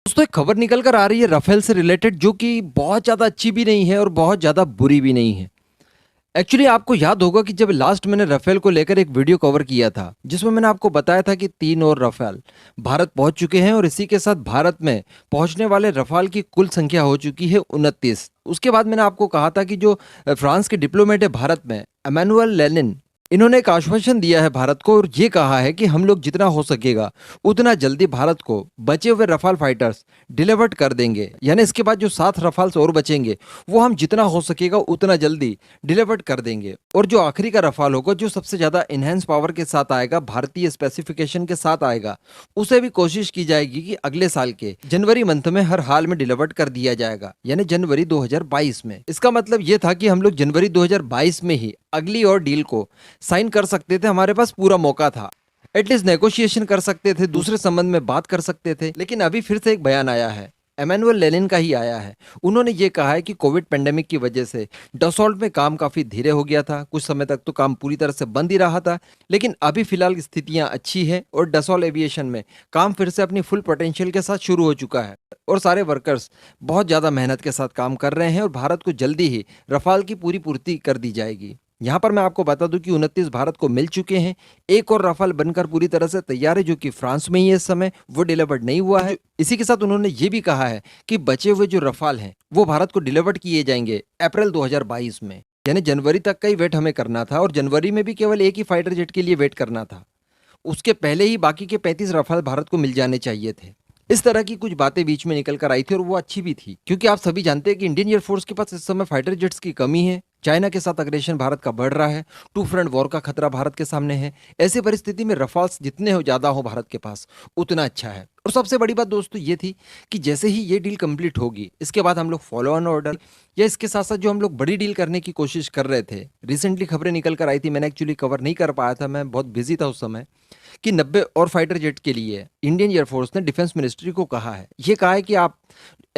दोस्तों एक खबर निकल कर आ रही है राफेल से रिलेटेड, जो कि बहुत ज़्यादा अच्छी भी नहीं है और बहुत ज़्यादा बुरी भी नहीं है। एक्चुअली आपको याद होगा कि जब लास्ट मैंने राफेल को लेकर एक वीडियो कवर किया था, जिसमें मैंने आपको बताया था कि 3 और राफेल भारत पहुंच चुके हैं और इसी के साथ भारत में पहुंचने वाले राफेल की कुल संख्या हो चुकी है 29। उसके बाद मैंने आपको कहा था कि जो फ्रांस के डिप्लोमेट है भारत में, एमेनुअल लेनिन, इन्होंने एक आश्वासन दिया है भारत को और ये कहा है कि हम लोग जितना हो सकेगा उतना जल्दी भारत को बचे हुए रफाल फाइटर्स डिलीवर्ड कर देंगे। यानी इसके बाद जो 7 रफाल्स और बचेंगे वो हम जितना हो सकेगा उतना जल्दी डिलीवर्ड कर देंगे। और जो आखिरी का रफाल होगा, जो सबसे ज्यादा इनहेंस पावर के साथ आएगा, भारतीय स्पेसिफिकेशन के साथ आएगा, उसे भी कोशिश की जाएगी कि अगले साल के जनवरी मंथ में हर हाल में डिलीवर्ड कर दिया जाएगा, यानी जनवरी 2022 में। इसका मतलब ये था कि हम लोग जनवरी 2022 में ही अगली और डील को साइन कर सकते थे। हमारे पास पूरा मौका था, एटलीस्ट नेगोशिएशन कर सकते थे, दूसरे संबंध में बात कर सकते थे। लेकिन अभी फिर से एक बयान आया है, एमेनुअल लेनिन का ही आया है। उन्होंने ये कहा है कि कोविड पेंडेमिक की वजह से डसॉल्ट में काम काफी धीरे हो गया था, कुछ समय तक तो काम पूरी तरह से बंद ही रहा था, लेकिन अभी फिलहाल स्थितियां अच्छी है और डसॉल्ट एविएशन में काम फिर से अपनी फुल पोटेंशियल के साथ शुरू हो चुका है और सारे वर्कर्स बहुत ज्यादा मेहनत के साथ काम कर रहे हैं और भारत को जल्दी ही रफाल की पूरी पूर्ति कर दी जाएगी। यहाँ पर मैं आपको बता दूं कि 29 भारत को मिल चुके हैं, एक और राफेल बनकर पूरी तरह से तैयार है, जो कि फ्रांस में ही है इस समय, वो डिलीवर्ड नहीं हुआ है। इसी के साथ उन्होंने ये भी कहा है कि बचे हुए जो राफेल हैं वो भारत को डिलीवर्ड किए जाएंगे अप्रैल 2022 में। यानी जनवरी तक का ही वेट हमें करना था और जनवरी में भी केवल एक ही फाइटर जेट के लिए वेट करना था। उसके पहले ही बाकी के 35 राफेल भारत को मिल जाने चाहिए थे। इस तरह की कुछ बातें बीच में निकल कर आई थी और वो अच्छी भी थी, क्योंकि आप सभी जानते हैं कि इंडियन एयरफोर्स के पास इस समय फाइटर जेट्स की कमी है। चाइना के साथ अग्रेशन भारत का बढ़ रहा है, टू फ्रंट वॉर का खतरा भारत के सामने है। ऐसी परिस्थिति में रफाल्स जितने हो ज्यादा हो भारत के पास उतना अच्छा है। और सबसे बड़ी बात दोस्तों ये थी कि जैसे ही ये डील कंप्लीट होगी, इसके बाद हम लोग फॉलो ऑन ऑर्डर या इसके साथ साथ जो हम लोग बड़ी डील करने की कोशिश कर रहे थे, रिसेंटली खबरें निकल कर आई थी, मैंने एक्चुअली कवर नहीं कर पाया था, मैं बहुत बिजी था उस समय, कि 90 और फाइटर जेट के लिए इंडियन एयरफोर्स ने डिफेंस मिनिस्ट्री को कहा है, ये कहा है कि आप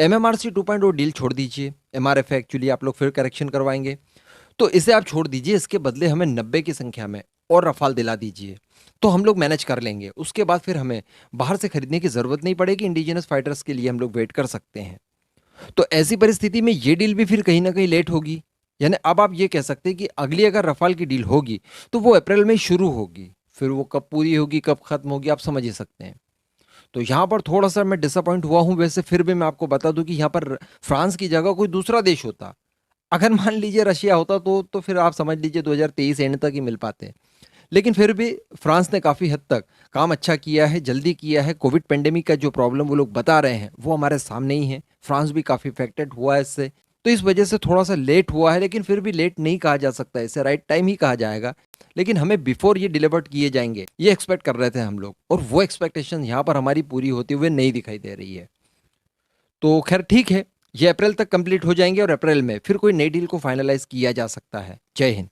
MMRC 2.0 डील छोड़ दीजिए। MRF एक्चुअली आप लोग फिर करेक्शन करवाएंगे, तो इसे आप छोड़ दीजिए, इसके बदले हमें 90 की संख्या में और रफाल दिला दीजिए, तो हम लोग मैनेज कर लेंगे। उसके बाद फिर हमें बाहर से खरीदने की जरूरत नहीं पड़ेगी, इंडिजिनस फाइटर्स के लिए हम लोग वेट कर सकते हैं। तो ऐसी परिस्थिति में ये डील भी फिर कहीं ना कहीं लेट होगी। यानी अब आप ये कह सकते हैं कि अगली अगर रफाल की डील होगी तो वो अप्रैल में शुरू होगी, फिर वो कब पूरी होगी कब खत्म होगी आप समझ ही सकते हैं। तो यहाँ पर थोड़ा सा मैं डिसअपॉइंट हुआ हूँ। वैसे फिर भी मैं आपको बता दूं कि यहाँ पर फ्रांस की जगह कोई दूसरा देश होता, अगर मान लीजिए रशिया होता, तो फिर आप समझ लीजिए 2023 एंड तक ही मिल पाते। लेकिन फिर भी फ्रांस ने काफ़ी हद तक काम अच्छा किया है, जल्दी किया है। कोविड पेंडेमिक का जो प्रॉब्लम वो लोग बता रहे हैं वो हमारे सामने ही है, फ्रांस भी काफ़ी इफेक्टेड हुआ है इससे। तो इस वजह से थोड़ा सा लेट हुआ है, लेकिन फिर भी लेट नहीं कहा जा सकता, इसे राइट टाइम ही कहा जाएगा। लेकिन हमें बिफोर ये डिलीवर्ड किए जाएंगे ये एक्सपेक्ट कर रहे थे हम लोग, और वो एक्सपेक्टेशन यहाँ पर हमारी पूरी होते हुए नहीं दिखाई दे रही है। तो खैर ठीक है, ये अप्रैल तक कंप्लीट हो जाएंगे और अप्रैल में फिर कोई नई डील को फाइनलाइज किया जा सकता है। जय हिंद।